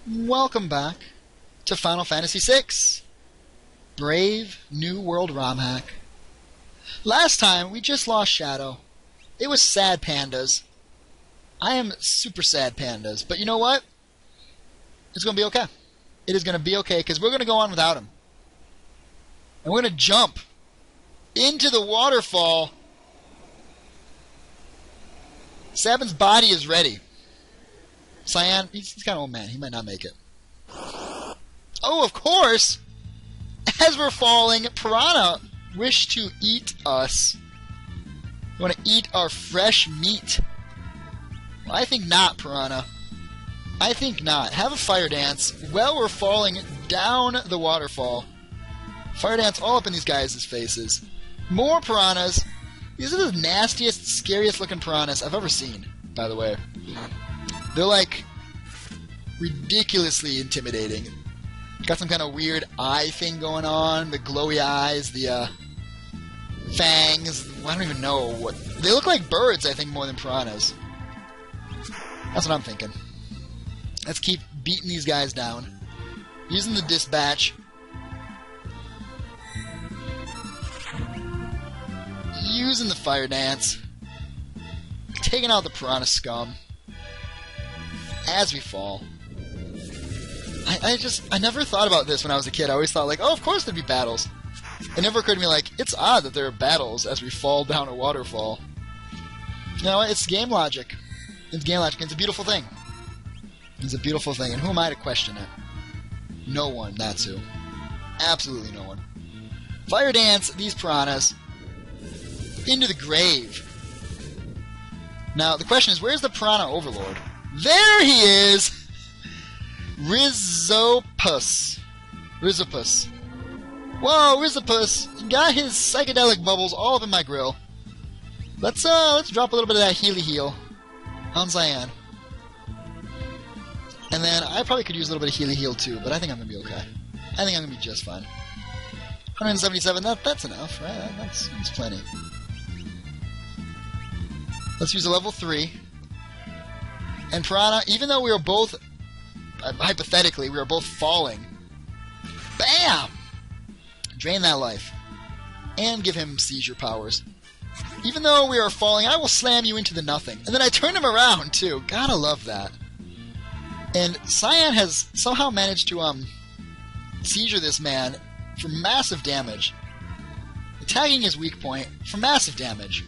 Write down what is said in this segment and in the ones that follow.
Welcome back to Final Fantasy VI Brave New World RomHack. Last time we just lost Shadow. It was sad pandas. I am super sad pandas, but you know what? It's going to be okay. It is going to be okay because we're going to go on without him. And we're going to jump into the waterfall. Sabin's body is ready. Cyan, he's kind of old man. He might not make it. Oh, of course! As we're falling, Piranha wish to eat us. You want to eat our fresh meat? Well, I think not, Piranha. I think not. Have a fire dance while we're falling down the waterfall. Fire dance all up in these guys' faces. More piranhas. These are the nastiest, scariest looking piranhas I've ever seen, by the way. They're like ridiculously intimidating. Got some kind of weird eye thing going on. The glowy eyes, the fangs. I don't even know what. They look like birds, I think, more than piranhas. That's what I'm thinking. Let's keep beating these guys down. Using the dispatch. Using the fire dance. Taking out the piranha scum. As we fall. I never thought about this when I was a kid. I always thought, like, oh, of course there'd be battles. It never occurred to me, like, it's odd that there are battles as we fall down a waterfall. You know, it's game logic. It's game logic. It's a beautiful thing. It's a beautiful thing. And who am I to question it? No one, that's who. Absolutely no one. Fire dance these piranhas into the grave. Now, the question is, where's the piranha overlord? There he is! Rizopus. Whoa, Rizopus got his psychedelic bubbles all up in my grill. Let's drop a little bit of that Healy Heal on Cyan. And then I probably could use a little bit of Healy Heal too, but I think I'm gonna be okay. I think I'm gonna be just fine. 177, that's enough, right? That's plenty. Let's use a level 3. And Piranha, even though we were both, hypothetically, we were both falling, BAM! Drain that life. And give him seizure powers. Even though we are falling, I will slam you into the nothing. And then I turn him around, too. Gotta love that. And Cyan has somehow managed to, seizure this man for massive damage. Attacking his weak point for massive damage.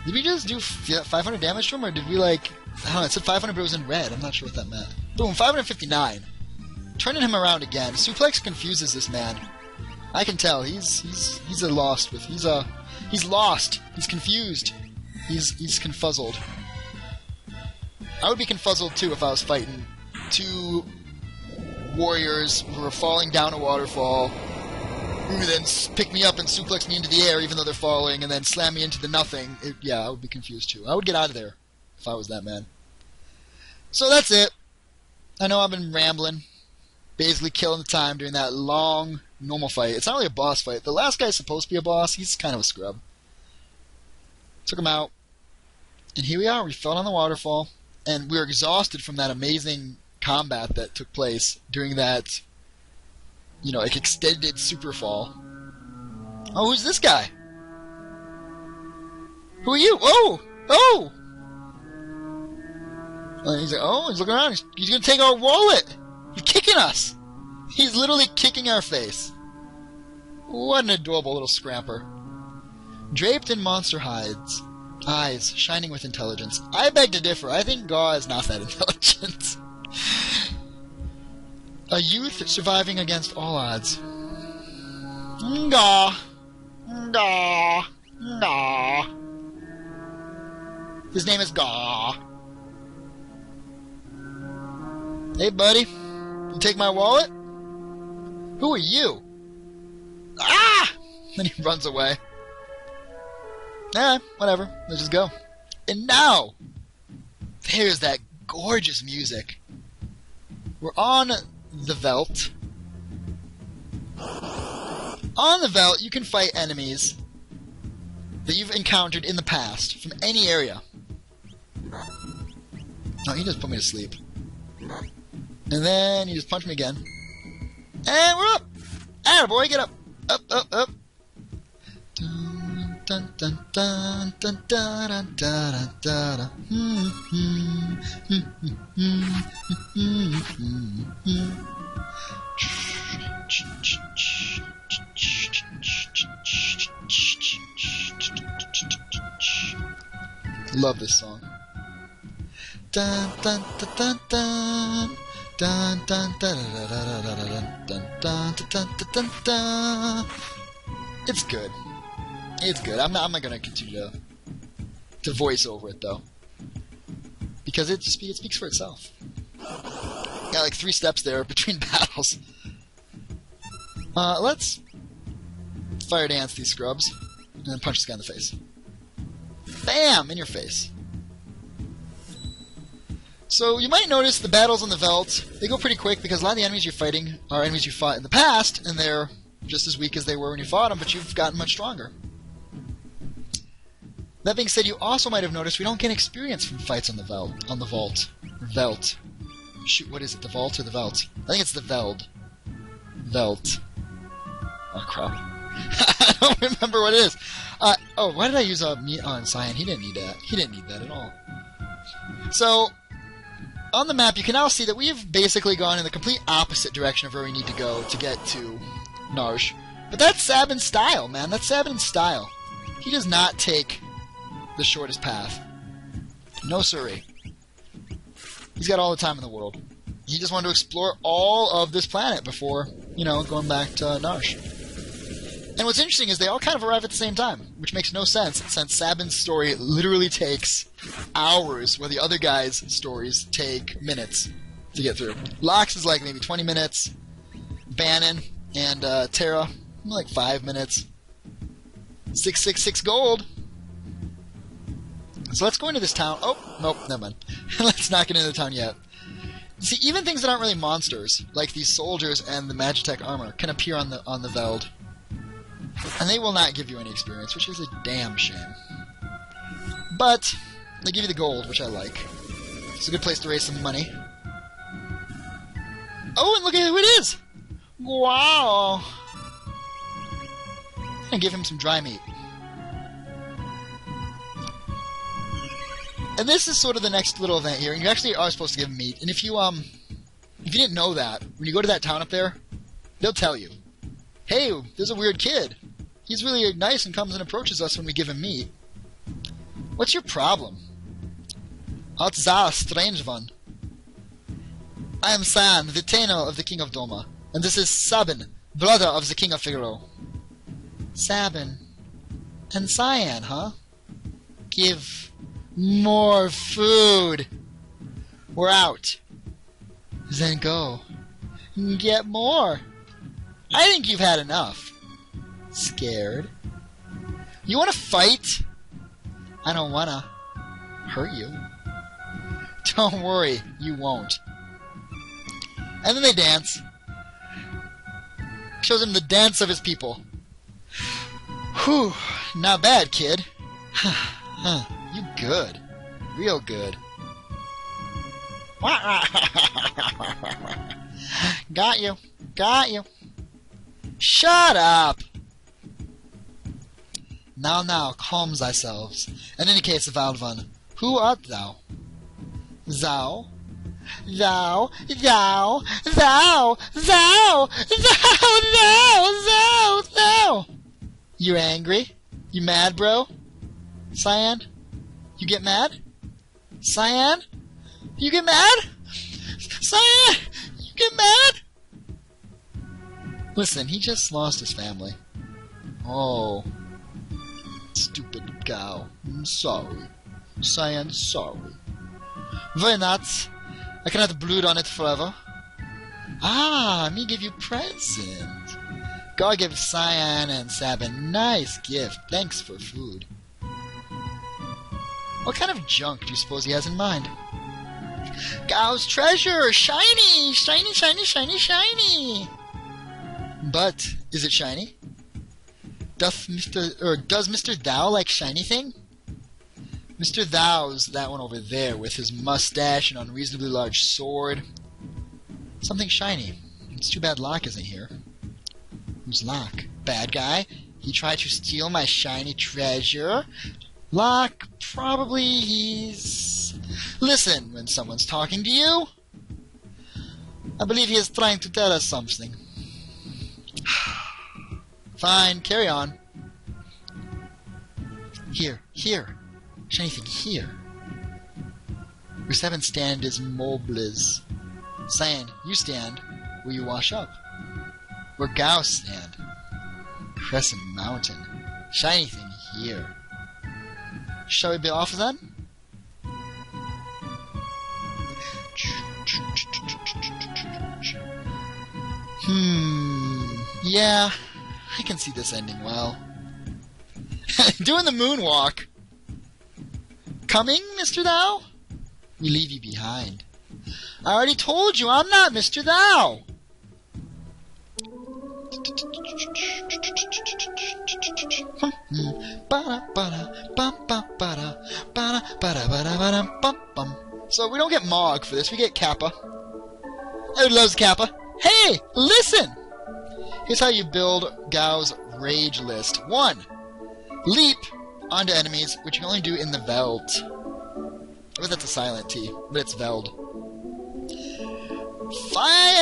Did we just do 500 damage to him, or did we, like... I don't know, it said 500, but it was in red. I'm not sure what that meant. Boom, 559. Turning him around again. Suplex confuses this man. I can tell. He's a lost with... He's lost. He's confused. He's confuzzled. I would be confuzzled, too, if I was fighting two warriors who were falling down a waterfall, who then pick me up and suplex me into the air even though they're falling, and then slam me into the nothing. Yeah, I would be confused too. I would get out of there if I was that man. So that's it. I know I've been rambling, basically killing the time during that long normal fight. It's not really a boss fight. The last guy's supposed to be a boss. He's kind of a scrub. Took him out. And here we are. We fell down the waterfall, and we were exhausted from that amazing combat that took place during that, you know, like extended super fall. Oh, who's this guy? Who are you? Oh! Oh! And he's like, oh, he's looking around. He's gonna take our wallet! He's kicking us! He's literally kicking our face. What an adorable little scramper. Draped in monster hides. Eyes shining with intelligence. I beg to differ. I think Gaw is not that intelligent. A youth surviving against all odds. Ngaw. Ngaw. Ngaw. His name is Gaw. Hey, buddy. You take my wallet? Who are you? Ah! Then he runs away. Whatever. Let's just go. And now, there's that gorgeous music. We're on the Veldt. On the Veldt, you can fight enemies that you've encountered in the past from any area. Oh, he just put me to sleep. And then you just punch me again. And we're up! Attaboy, get up! Up, up, up! Dun, dun, dun, dun, dun, dun, dun, dun, dun, dun. Love this song. Dun dun dun dun dun dun dun dun dun dun dun dun dun. It's good. It's good. I'm not gonna continue to voice over it though, because it speaks for itself. Got like 3 steps there between battles. Let's fire dance these scrubs and then punch this guy in the face. Bam! In your face. So you might notice the battles on the Veldt, they go pretty quick because a lot of the enemies you're fighting are enemies you fought in the past, and they're just as weak as they were when you fought them, but you've gotten much stronger. That being said, you also might have noticed we don't get experience from fights on the Veldt. Shoot, what is it? The Vault or the Veldt? I think it's the Veld. Veldt. Oh crap. I don't remember what it is. Oh, why did I use meat on Cyan? He didn't need that. He didn't need that at all. So, on the map, you can now see that we've basically gone in the complete opposite direction of where we need to go to get to Narsh. But that's Sabin's style, man. That's Sabin's style. He does not take the shortest path. No siree. He's got all the time in the world. He just wanted to explore all of this planet before, you know, going back to Narsh. And what's interesting is they all kind of arrive at the same time, which makes no sense since Sabin's story literally takes hours, where the other guys' stories take minutes to get through. Lox is like maybe 20 minutes. Bannon and Terra, like 5 minutes. 666 gold. So let's go into this town. Oh, nope, never mind. Let's not get into the town yet. See, even things that aren't really monsters, like these soldiers and the Magitech armor, can appear on the Veld. And they will not give you any experience, which is a damn shame. But they give you the gold, which I like. It's a good place to raise some money. Oh, and look at who it is! Wow! I'm gonna give him some dry meat. And this is sort of the next little event here, and you actually are supposed to give him meat. And if you didn't know that, when you go to that town up there, they'll tell you, hey, there's a weird kid. He's really nice and comes and approaches us when we give him meat. What's your problem? What's a strange one? I am San, the Tenno of the King of Doma, and this is Sabin, brother of the King of Figaro. Sabin. And Cyan, huh? Give more food. We're out. Then go. Get more. I think you've had enough. Scared? You want to fight? I don't want to hurt you. Don't worry, you won't. And then they dance. Shows him the dance of his people. Whew, not bad, kid. You good. Real good. Got you. Got you. Shut up! Now, calm thyself. In any case, Valdvan, who art thou? Thou? Thou? Thou? Thou? Thou? Thou? Thou? Thou? Thou? You angry? You mad, bro? Cyan? You get mad? Cyan? You get mad? Cyan? You get mad? Listen, he just lost his family. Oh. Stupid cow. I'm sorry. Cyan, sorry. Why not? I cannot brood on it forever. Ah, me give you present. God give Cyan and Sabin nice gift. Thanks for food. What kind of junk do you suppose he has in mind? Gao's treasure! Shiny! Shiny, shiny, shiny, shiny! But, is it shiny? Does Mr. Thou like shiny thing? Mr. Thou's that one over there with his mustache and unreasonably large sword. Something shiny. It's too bad Locke isn't here. Who's Locke? Bad guy? He tried to steal my shiny treasure? Locke, probably he's... Listen when someone's talking to you. I believe he is trying to tell us something. Fine, carry on. Here. Shiny thing here. Your 7th stand is mobles. Sand, you stand where you wash up. Where Gao stand. Crescent Mountain. Shiny thing here. Shall we be off then? Yeah, I can see this ending well. Doing the moonwalk. Coming, Mr. Thou? We leave you behind. I already told you I'm not Mr. Thou. So we don't get Mog for this, we get Kappa. Everybody loves Kappa. Hey, listen! Here's how you build Gao's Rage List. 1. Leap onto enemies, which you can only do in the Veld. I bet that's a silent T, but it's Veld.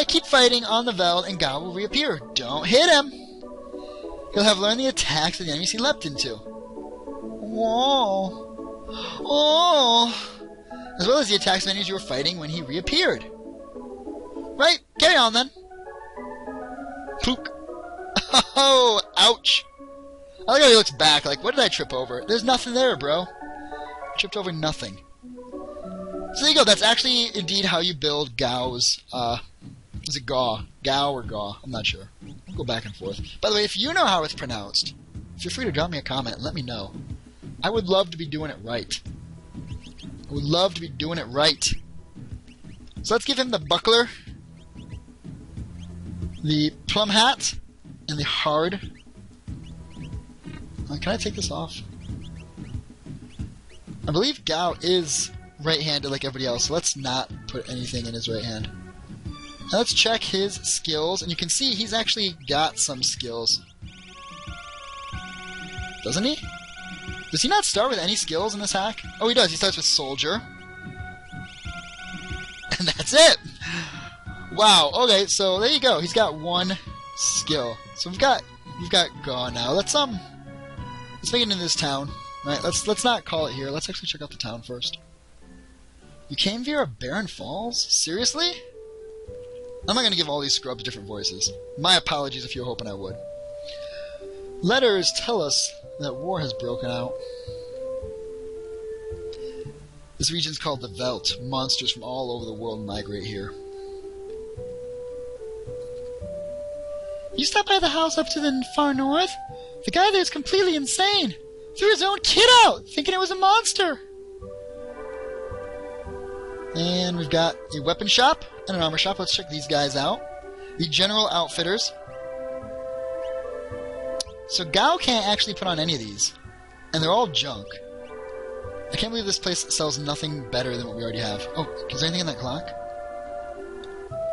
Keep fighting on the Veld and Gao will reappear. Don't hit him! He'll have learned the attacks of the enemies he leapt into. Whoa! Oh! As well as the attacks of enemies you were fighting when he reappeared. Right, carry on then. Pook. Oh, ouch. I like how he looks back like, what did I trip over? There's nothing there, bro. I tripped over nothing. So there you go, that's actually indeed how you build Gao's, is it Gaw? Gao or Gaw? I'm not sure. We'll go back and forth. By the way, if you know how it's pronounced, feel free to drop me a comment and let me know. I would love to be doing it right. I would love to be doing it right. So let's give him the buckler, the plum hat, and the hard. Can I take this off? I believe Gao is right-handed like everybody else, so let's not put anything in his right hand. Now let's check his skills, and you can see he's actually got some skills. Doesn't he? Does he not start with any skills in this hack? Oh, he does. He starts with Soldier. And that's it! Wow, okay, so there you go. He's got one skill. So we've got Gaw now. Let's make it into this town. Right, let's not call it here. Let's actually check out the town first. You came via Barren Falls? Seriously? I'm not going to give all these scrubs different voices. My apologies if you were hoping I would. Letters tell us that war has broken out. This region is called the Veldt. Monsters from all over the world migrate here. You stopped by the house up to the far north? The guy there is completely insane. Threw his own kid out, thinking it was a monster. And we've got a weapon shop and an armor shop. Let's check these guys out. The General Outfitters. So Gao can't actually put on any of these. And they're all junk. I can't believe this place sells nothing better than what we already have. Oh, is there anything in that clock?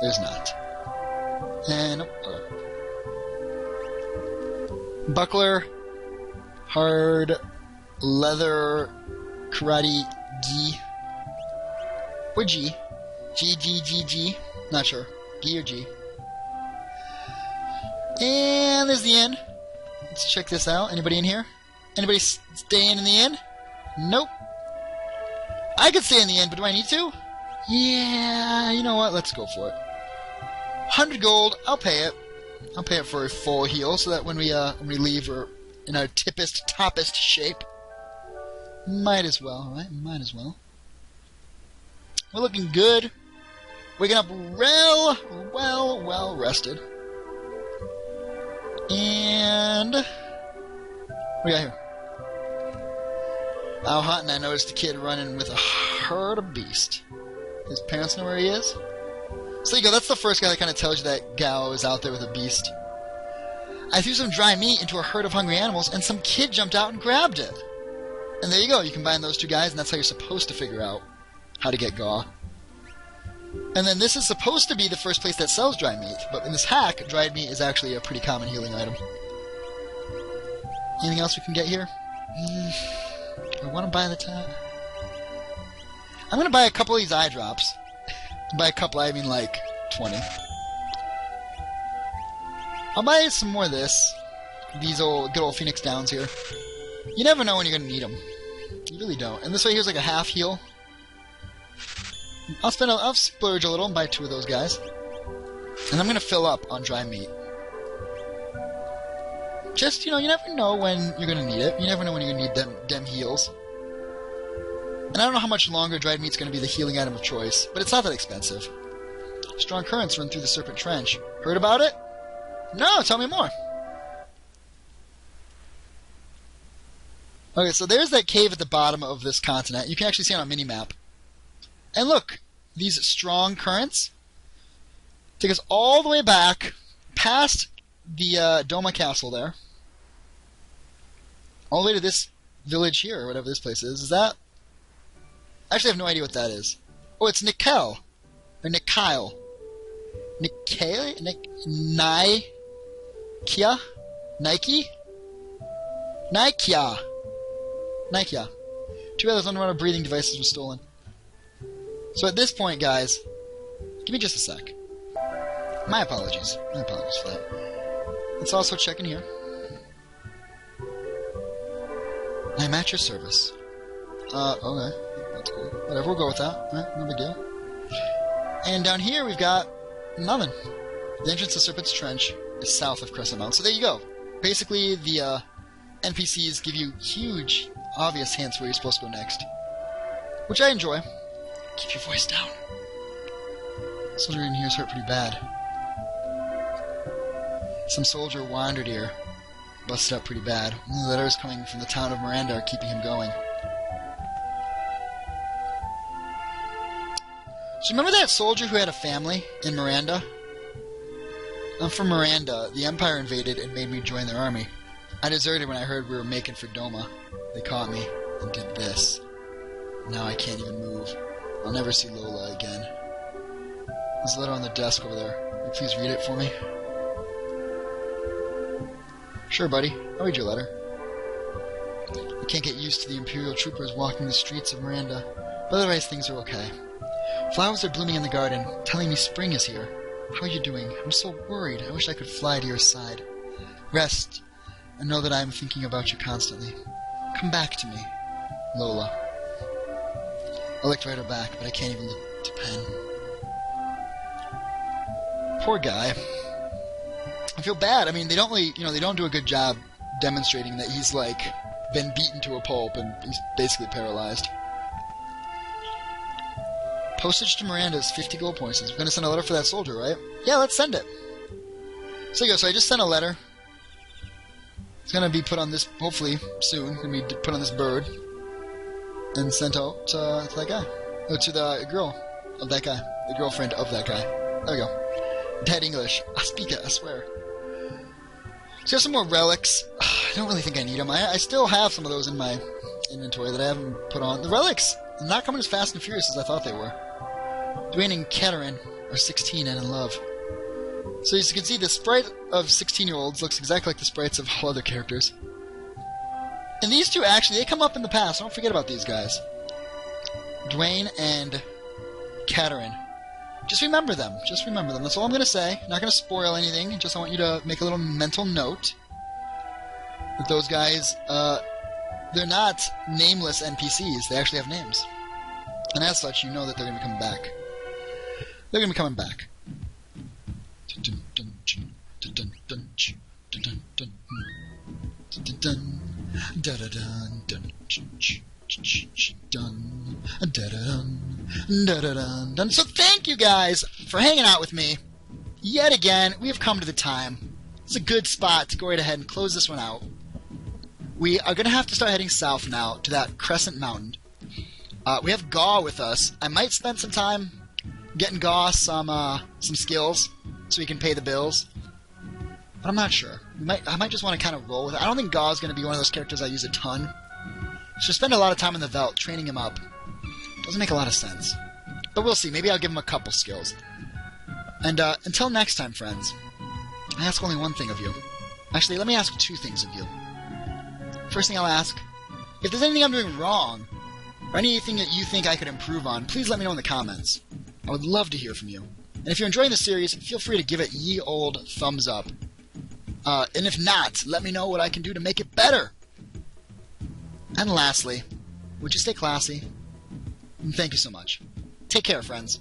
There's not. And... buckler, hard, leather, karate, gi. Or G. G. Not sure. G or G. And there's the inn. Let's check this out. Anybody in here? Anybody staying in the inn? Nope. I could stay in the inn, but do I need to? Yeah, you know what? Let's go for it. 100 gold. I'll pay it. I'll pay it for a full heal, so that when we leave, we're in our toppest shape. Might as well, right? Might as well. We're looking good. Waking up well rested. And... what do we got here? Out hunting, I noticed a kid running with a herd of beast. His parents know where he is? So there you go, that's the first guy that kind of tells you that Gao is out there with a beast. I threw some dry meat into a herd of hungry animals, and some kid jumped out and grabbed it. And there you go, you combine those two guys, and that's how you're supposed to figure out how to get Gaw. And then this is supposed to be the first place that sells dry meat, but in this hack, dried meat is actually a pretty common healing item. Anything else we can get here? I want to buy the top. I'm going to buy a couple of these eye drops. By a couple, I mean like 20. I'll buy some more of this. These good old Phoenix Downs here. You never know when you're going to need them. You really don't. And this way here's like a half heal. I'll splurge a little and buy 2 of those guys. And I'm going to fill up on dry meat. Just, you never know when you're going to need it. You never know when you're going to need them heals. And I don't know how much longer dried meat's going to be the healing item of choice, but it's not that expensive. Strong currents run through the Serpent Trench. Heard about it? No, tell me more. Okay, so there's that cave at the bottom of this continent. You can actually see it on a mini-map. And look, these strong currents take us all the way back past the Doma Castle there. All the way to this village here, or whatever this place is. Is that... Actually, I have no idea what that is. Oh, it's Nikel. Or Nikyle. Nikel? Nikia? Nike? Nikia. Nikia. Too bad those underwater breathing devices were stolen. So at this point, guys, give me just a sec. My apologies. My apologies for that. Let's also check in here. I'm at your service. Okay. That's cool. Whatever, we'll go with that. Right? No big deal. And down here we've got nothing. The entrance to Serpent's Trench is south of Crescent Mountain. So there you go. Basically, the NPCs give you huge, obvious hints where you're supposed to go next. Which I enjoy. Keep your voice down. Soldier in here is hurt pretty bad. Some soldier wandered here. Busted up pretty bad. The letters coming from the town of Miranda are keeping him going. So remember that soldier who had a family in Miranda? I'm from Miranda. The Empire invaded and made me join their army. I deserted when I heard we were making for Doma. They caught me and did this. Now I can't even move. I'll never see Lola again. There's a letter on the desk over there. Will you please read it for me? Sure, buddy. I'll read your letter. I can't get used to the Imperial troopers walking the streets of Miranda, but otherwise things are okay. Flowers are blooming in the garden, telling me spring is here. How are you doing? I'm so worried. I wish I could fly to your side. Rest, and know that I am thinking about you constantly. Come back to me, Lola. I looked right her back, but I can't even look to pen. Poor guy. I feel bad. I mean, they don't really, they don't do a good job demonstrating that he's, been beaten to a pulp and he's basically paralyzed. Postage to Miranda is 50 gold points. We're going to send a letter for that soldier, right? Yeah, let's send it. So you go. So I just sent a letter. It's going to be put on this, hopefully, soon. It's going to be put on this bird. And sent out to that guy. Or to the girl of that guy. The girlfriend of that guy. There we go. Bad English. I speak it, I swear. So there's some more relics. I don't really think I need them. I still have some of those in my inventory that I haven't put on. The relics are not coming as fast and furious as I thought they were. Dwayne and Katerin are 16 and in love. So as you can see, the sprite of 16-year-olds looks exactly like the sprites of all other characters. And these two, actually, they come up in the past. Don't forget about these guys. Dwayne and Katerin. Just remember them. Just remember them. That's all I'm going to say. Not going to spoil anything. Just I want you to make a little mental note that those guys, they're not nameless NPCs. They actually have names. And as such, you know that they're going to be coming back. They're going to be coming back. So thank you guys for hanging out with me. Yet again, we have come to the time. It's a good spot to go right ahead and close this one out. We are going to have to start heading south now to that Crescent Mountain. We have Gaw with us. I might spend some time getting Gaw some skills so he can pay the bills. But I'm not sure. I might just want to kind of roll with it. I don't think Gaw is going to be one of those characters I use a ton. So spend a lot of time in the Veldt training him up. Doesn't make a lot of sense. But we'll see. Maybe I'll give him a couple skills. And until next time, friends, I ask only one thing of you. Actually, let me ask two things of you. First thing I'll ask, if there's anything I'm doing wrong, or anything that you think I could improve on, please let me know in the comments. I would love to hear from you. And if you're enjoying the series, feel free to give it ye old thumbs up. And if not, let me know what I can do to make it better. And lastly, would you stay classy? And thank you so much. Take care, friends.